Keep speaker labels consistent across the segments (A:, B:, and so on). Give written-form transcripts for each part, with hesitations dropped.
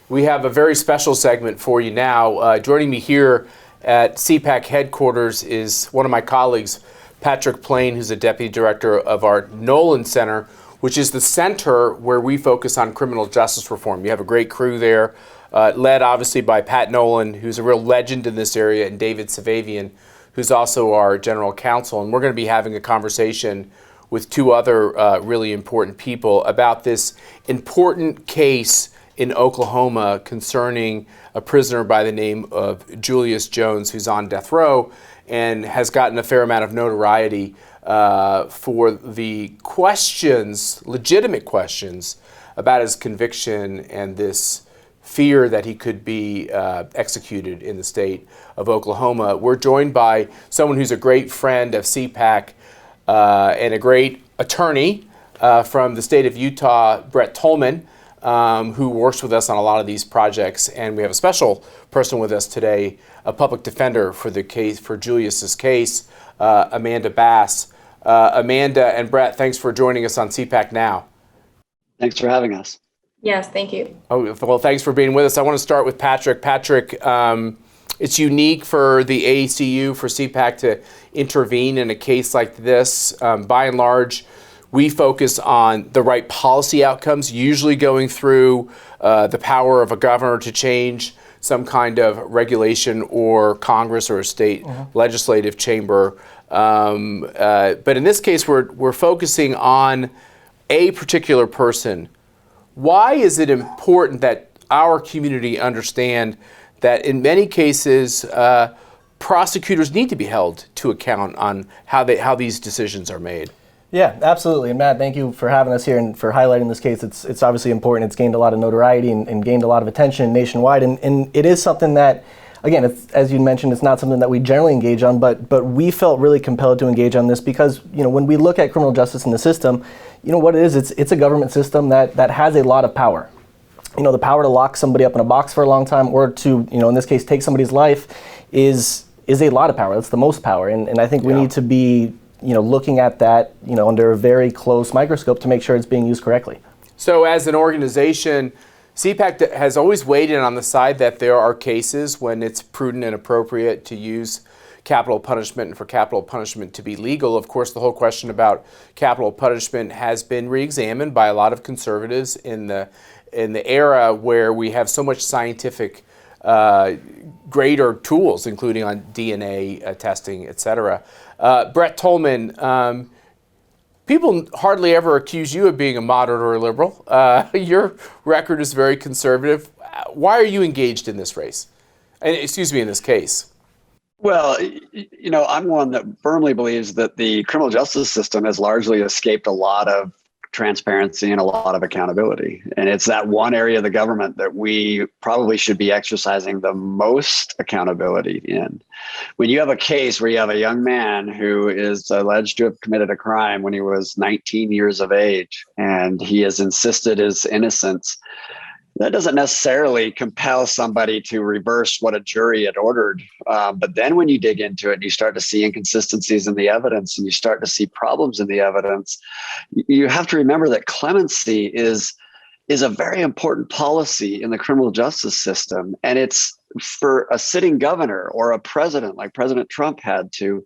A: We have a very special segment for you now. Joining me here at CPAC headquarters is one of my colleagues, Patrick Plein, who's the Deputy Director of our Nolan Center, which is the center where we focus on criminal justice reform. You have a great crew there, led obviously by Pat Nolan, who's a real legend in this area, and David Savavian, who's also our General Counsel. And we're going to be having a conversation with two other really important people about this important case in Oklahoma concerning a prisoner by the name of Julius Jones, who's on death row and has gotten a fair amount of notoriety for the questions, legitimate questions, about his conviction and this fear that he could be executed in the state of Oklahoma. We're joined by someone who's a great friend of CPAC and a great attorney from the state of Utah, Brett Tolman, who works with us on a lot of these projects. And we have a special person with us today, a public defender for the case, for Julius's case, Amanda Bass. Amanda and Brett, thanks for joining us on CPAC Now.
B: Thanks for having us.
C: Yes, thank you.
A: Oh, well, thanks for being with us. I want to start with Patrick. Patrick, it's unique for the ACU, for CPAC to intervene in a case like this. By and large, we focus on the right policy outcomes, usually going through the power of a governor to change some kind of regulation, or Congress or a state legislative chamber. But in this case, we're focusing on a particular person. Why is it important that our community understand that in many cases, prosecutors need to be held to account on how these decisions are made?
D: Yeah, absolutely. And Matt, thank you for having us here and for highlighting this case. It's obviously important. It's gained a lot of notoriety and gained a lot of attention nationwide. And it is something that, again, as you mentioned, it's not something that we generally engage on, but we felt really compelled to engage on this because, when we look at criminal justice in the system, what it is, it's a government system that has a lot of power. The power to lock somebody up in a box for a long time, or to, in this case, take somebody's life is a lot of power. That's the most power. And I think we need to be looking at that, under a very close microscope to make sure it's being used correctly.
A: So as an organization, CPAC has always weighed in on the side that there are cases when it's prudent and appropriate to use capital punishment and for capital punishment to be legal. Of course, the whole question about capital punishment has been re-examined by a lot of conservatives in the era where we have so much scientific greater tools, including on DNA testing, et cetera. Brett Tolman, people hardly ever accuse you of being a moderate or a liberal. Your record is very conservative. Why are you engaged in this race? In this case?
B: Well, I'm one that firmly believes that the criminal justice system has largely escaped a lot of transparency and a lot of accountability. And it's that one area of the government that we probably should be exercising the most accountability in. When you have a case where you have a young man who is alleged to have committed a crime when he was 19 years of age, and he has insisted his innocence, that doesn't necessarily compel somebody to reverse what a jury had ordered. But then when you dig into it and you start to see inconsistencies in the evidence and you start to see problems in the evidence, you have to remember that clemency is a very important policy in the criminal justice system. And it's for a sitting governor or a president like President Trump had to.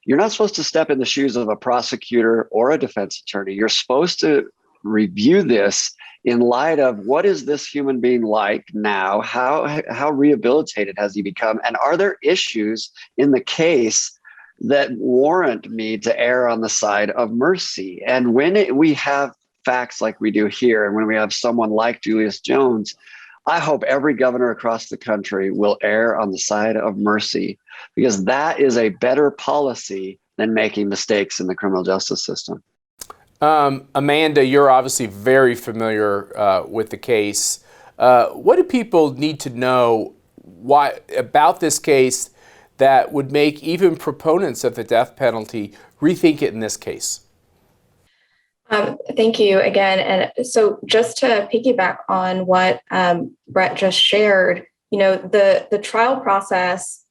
B: You're not supposed to step in the shoes of a prosecutor or a defense attorney. You're supposed to review this in light of what is this human being like now? How rehabilitated has he become? And are there issues in the case that warrant me to err on the side of mercy? And when we have facts like we do here, and when we have someone like Julius Jones, I hope every governor across the country will err on the side of mercy, because that is a better policy than making mistakes in the criminal justice system.
A: Amanda, you're obviously very familiar with the case. What do people need to know about this case that would make even proponents of the death penalty rethink it in this case?
C: Thank you again. And so just to piggyback on what Brett just shared, the trial process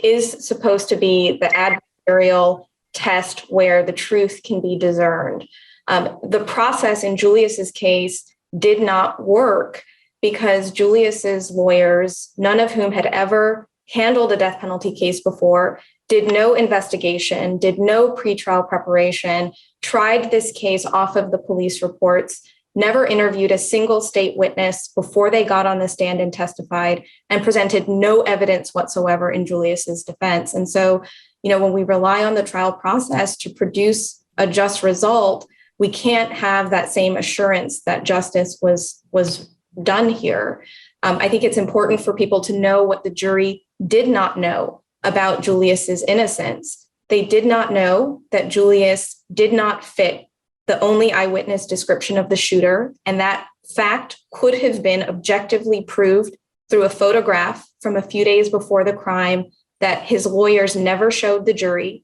C: is supposed to be the adversarial test where the truth can be discerned. The process in Julius's case did not work because Julius's lawyers, none of whom had ever handled a death penalty case before, did no investigation, did no pretrial preparation, tried this case off of the police reports, never interviewed a single state witness before they got on the stand and testified, and presented no evidence whatsoever in Julius's defense. And so, when we rely on the trial process to produce a just result, we can't have that same assurance that justice was done here. I think it's important for people to know what the jury did not know about Julius's innocence. They did not know that Julius did not fit the only eyewitness description of the shooter, and that fact could have been objectively proved through a photograph from a few days before the crime that his lawyers never showed the jury.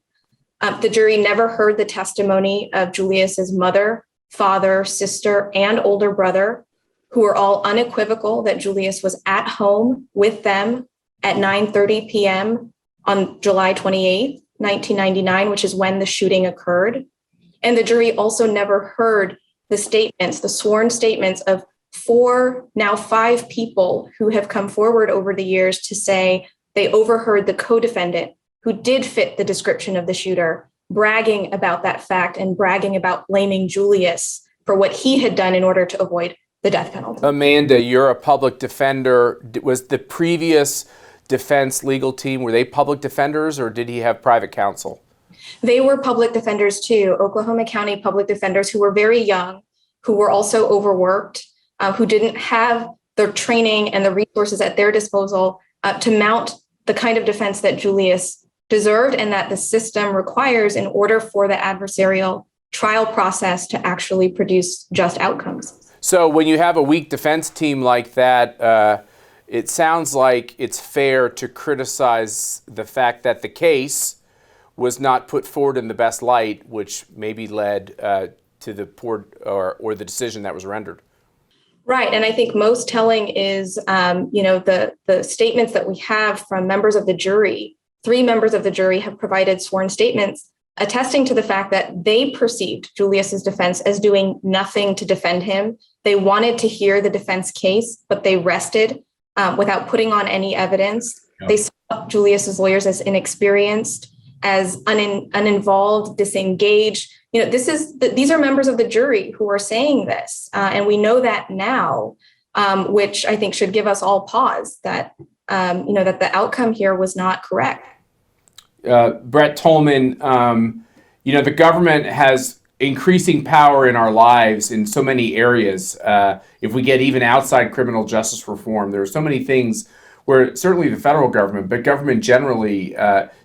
C: The jury never heard the testimony of Julius's mother, father, sister, and older brother, who were all unequivocal that Julius was at home with them at 9:30 p.m. on July 28th, 1999, which is when the shooting occurred. And the jury also never heard the statements, the sworn statements of 4, now 5 people who have come forward over the years to say they overheard the co-defendant who did fit the description of the shooter bragging about that fact and bragging about blaming Julius for what he had done in order to avoid the death penalty.
A: Amanda, you're a public defender. Was the previous defense legal team, were they public defenders or did he have private counsel?
C: They were public defenders too, Oklahoma County public defenders who were very young, who were also overworked, who didn't have the training and the resources at their disposal to mount the kind of defense that Julius deserved and that the system requires in order for the adversarial trial process to actually produce just outcomes.
A: So when you have a weak defense team like that, it sounds like it's fair to criticize the fact that the case was not put forward in the best light, which maybe led to the poor or the decision that was rendered.
C: Right. And I think most telling is, the statements that we have from members of the jury. 3 members of the jury have provided sworn statements attesting to the fact that they perceived Julius's defense as doing nothing to defend him. They wanted to hear the defense case, but they rested without putting on any evidence. Yep. They saw Julius's lawyers as inexperienced, as uninvolved, disengaged. These are members of the jury who are saying this, and we know that now, which I think should give us all pause that that the outcome here was not correct.
A: Brett Tolman, the government has increasing power in our lives in so many areas. If we get even outside criminal justice reform, there are so many things where certainly the federal government, but government generally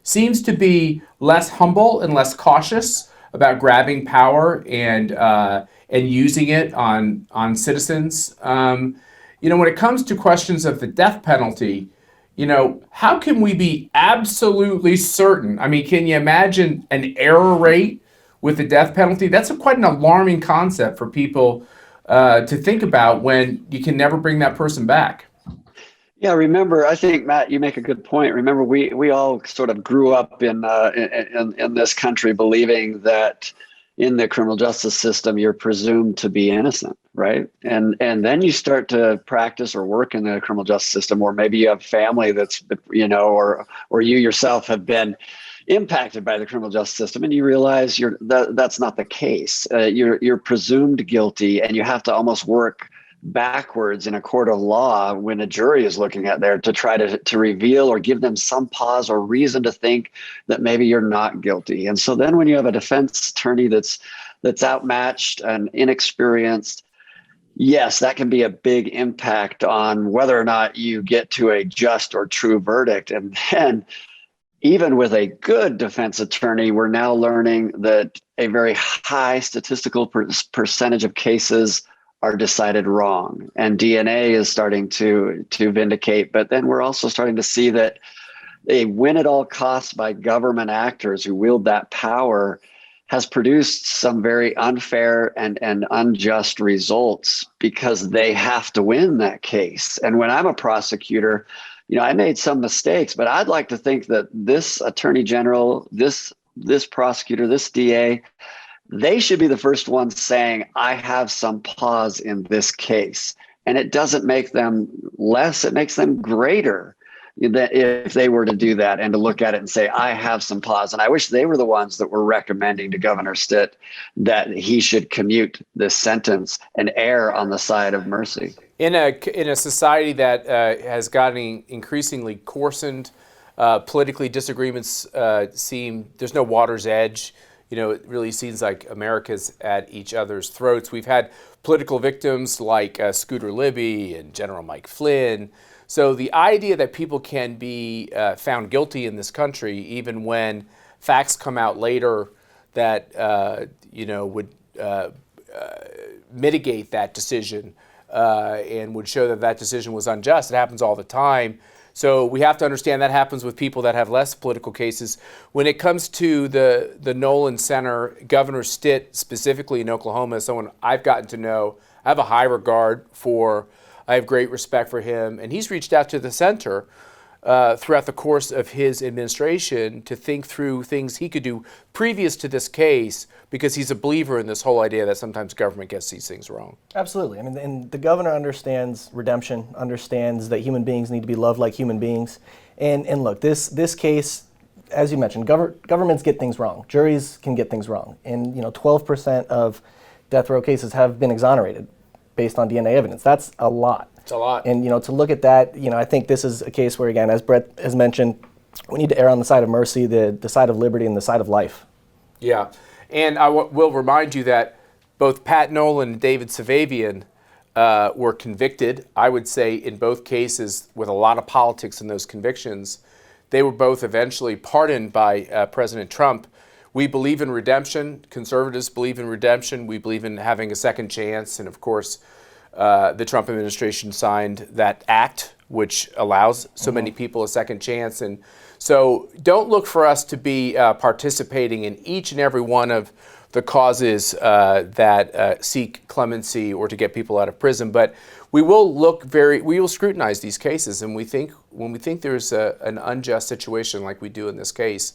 A: seems to be less humble and less cautious about grabbing power and using it on citizens. When it comes to questions of the death penalty, how can we be absolutely certain? I mean, can you imagine an error rate with the death penalty? That's quite an alarming concept for people to think about when you can never bring that person back.
B: Yeah, remember, I think, Matt, you make a good point. Remember, we all sort of grew up in this country believing that in the criminal justice system, you're presumed to be innocent, right? And then you start to practice or work in the criminal justice system, or maybe you have family that's, or you yourself have been impacted by the criminal justice system, and you realize that's not the case. You're presumed guilty, and you have to almost work backwards in a court of law when a jury is looking at there to try to reveal or give them some pause or reason to think that maybe you're not guilty. And so then when you have a defense attorney that's outmatched and inexperienced, yes, that can be a big impact on whether or not you get to a just or true verdict. And then even with a good defense attorney, we're now learning that a very high statistical percentage of cases are decided wrong, and DNA is starting to vindicate. But then we're also starting to see that a win at all costs by government actors who wield that power has produced some very unfair and unjust results because they have to win that case. And when I'm a prosecutor, I made some mistakes, but I'd like to think that this attorney general, this prosecutor, this DA, they should be the first ones saying, I have some pause in this case. And it doesn't make them less, it makes them greater. That if they were to do that and to look at it and say, I have some pause. And I wish they were the ones that were recommending to Governor Stitt that he should commute this sentence and err on the side of mercy.
A: In a society that has gotten increasingly coarsened, politically disagreements there's no water's edge. It really seems like America's at each other's throats. We've had political victims like Scooter Libby and General Mike Flynn. So the idea that people can be found guilty in this country, even when facts come out later that would mitigate that decision and would show that that decision was unjust, it happens all the time. So we have to understand that happens with people that have less political cases. When it comes to the Nolan Center, Governor Stitt, specifically in Oklahoma, is someone I've gotten to know. I have a high regard for. I have great respect for him, and he's reached out to the center throughout the course of his administration to think through things he could do previous to this case, because he's a believer in this whole idea that sometimes government gets these things wrong.
D: Absolutely. I mean, and the governor understands redemption, understands that human beings need to be loved like human beings. And look, this case, as you mentioned, governments get things wrong. Juries can get things wrong. And 12% of death row cases have been exonerated based on DNA evidence. That's a lot.
A: It's a lot.
D: And to look at that, I think this is a case where, again, as Brett has mentioned, we need to err on the side of mercy, the side of liberty, and the side of life.
A: Yeah. And I will remind you that both Pat Nolan and David Savavian were convicted, I would say, in both cases with a lot of politics in those convictions. They were both eventually pardoned by President Trump. We believe in redemption. Conservatives believe in redemption. We believe in having a second chance. And of course, the Trump administration signed that act, which allows so many people a second chance. And so don't look for us to be participating in each and every one of the causes that seek clemency or to get people out of prison. But we will scrutinize these cases. And when we think there's an unjust situation like we do in this case,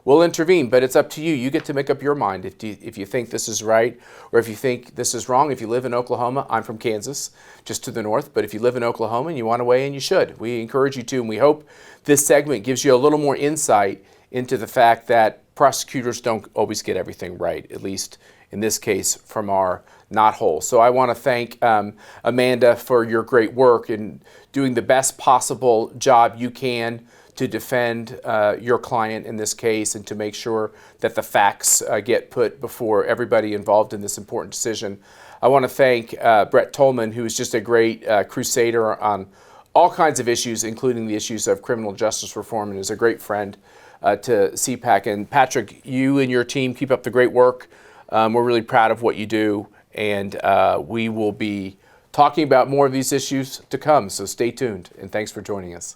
A: we'll intervene, but it's up to you. You get to make up your mind if you think this is right or if you think this is wrong. If you live in Oklahoma, I'm from Kansas, just to the north, but if you live in Oklahoma and you want to weigh in, you should. We encourage you to, and we hope this segment gives you a little more insight into the fact that prosecutors don't always get everything right, at least in this case from our knothole. So I want to thank Amanda for your great work in doing the best possible job you can to defend your client in this case and to make sure that the facts get put before everybody involved in this important decision. I want to thank Brett Tolman, who is just a great crusader on all kinds of issues, including the issues of criminal justice reform, and is a great friend to CPAC. And Patrick, you and your team keep up the great work. We're really proud of what you do, and we will be talking about more of these issues to come, so stay tuned, and thanks for joining us.